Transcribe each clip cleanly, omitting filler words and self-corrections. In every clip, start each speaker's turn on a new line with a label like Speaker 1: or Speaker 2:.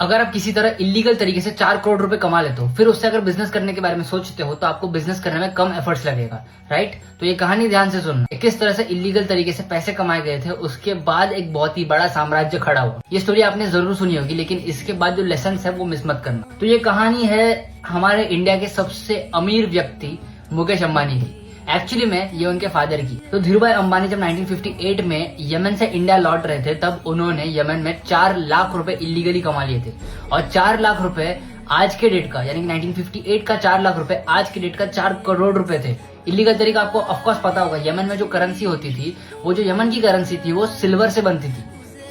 Speaker 1: अगर आप किसी तरह इलीगल तरीके से 4 करोड़ रुपए कमा लेते हो, फिर उससे अगर बिजनेस करने के बारे में सोचते हो तो आपको बिजनेस करने में कम एफर्ट्स लगेगा, राइट। तो ये कहानी ध्यान से सुनना, किस तरह से इलीगल तरीके से पैसे कमाए गए थे, उसके बाद एक बहुत ही बड़ा साम्राज्य खड़ा हुआ। ये स्टोरी आपने जरूर सुनी होगी, लेकिन इसके बाद जो लेसन है वो मिस मत करना। तो ये कहानी है हमारे इंडिया के सबसे अमीर व्यक्ति मुकेश अंबानी की। एक्चुअली में ये उनके फादर की। तो धीरूभाई अंबानी जब 1958 में यमन से इंडिया लौट रहे थे, तब उन्होंने यमन में 4 लाख रुपए इलीगली कमा लिए थे। और 4 लाख रुपए आज के डेट का, यानी 1958 का 4 लाख रुपए आज के डेट का 4 करोड़ रुपए थे। इलीगल तरीका आपको ऑफकोर्स पता होगा, यमन में जो करेंसी होती थी, वो जो यमन की करेंसी थी वो सिल्वर से बनती थी,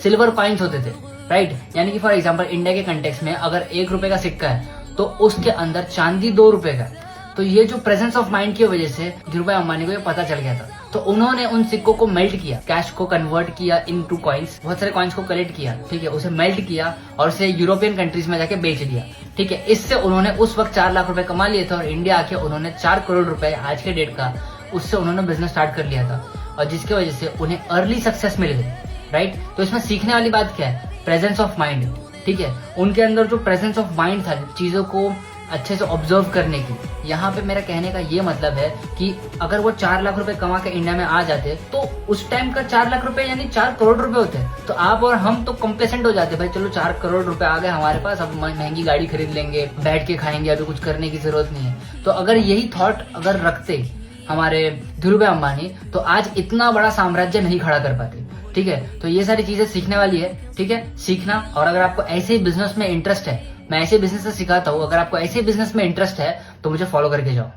Speaker 1: सिल्वर कॉइन्स होते थे, राइट। यानी कि फॉर एग्जाम्पल इंडिया के कंटेक्स्ट में अगर 1 रुपए का सिक्का है तो उसके अंदर चांदी 2 रुपए का है। तो ये जो प्रेजेंस ऑफ माइंड की वजह से धीरूभाई अंबानी को ये पता चल गया था। तो उन्होंने उन सिक्कों को मेल्ट किया, कैश को कन्वर्ट किया इनटू कॉइन्स, बहुत सारे कॉइन्स को कलेक्ट किया, ठीक है, उसे मेल्ट किया और उसे यूरोपियन कंट्रीज में जाके बेच दिया, ठीक है। इससे उन्होंने उस वक्त 4 लाख रुपए कमा लिए थे और इंडिया आके उन्होंने 4 करोड़ रुपए आज के डेट का, उससे उन्होंने बिजनेस स्टार्ट कर लिया था। और जिसकी वजह से उन्हें अर्ली सक्सेस मिल गई, राइट। तो इसमें सीखने वाली बात क्या है? प्रेजेंस ऑफ माइंड, ठीक है। उनके अंदर जो प्रेजेंस ऑफ माइंड था चीजों को अच्छे से ऑब्जर्व करने की। यहाँ पे मेरा कहने का ये मतलब है कि अगर वो 4 लाख रुपए कमा के इंडिया में आ जाते तो उस टाइम का 4 लाख रुपए यानी 4 करोड़ रुपए होते। तो आप और हम तो कंप्लेसेंट हो जाते, भाई चलो 4 करोड़ रुपए आ गए हमारे पास, अब महंगी गाड़ी खरीद लेंगे, बैठ के खाएंगे, अभी कुछ करने की जरूरत नहीं है। तो अगर यही थॉट अगर रखते हमारे धीरूभाई अंबानी, तो आज इतना बड़ा साम्राज्य नहीं खड़ा कर पाते, ठीक है। तो ये सारी चीजें सीखने वाली है, ठीक है, सीखना। और अगर आपको ऐसे ही बिजनेस में इंटरेस्ट है, मैं ऐसे बिजनेस से सिखाता हूँ, अगर आपको ऐसे बिजनेस में इंटरेस्ट है तो मुझे फॉलो करके जाओ।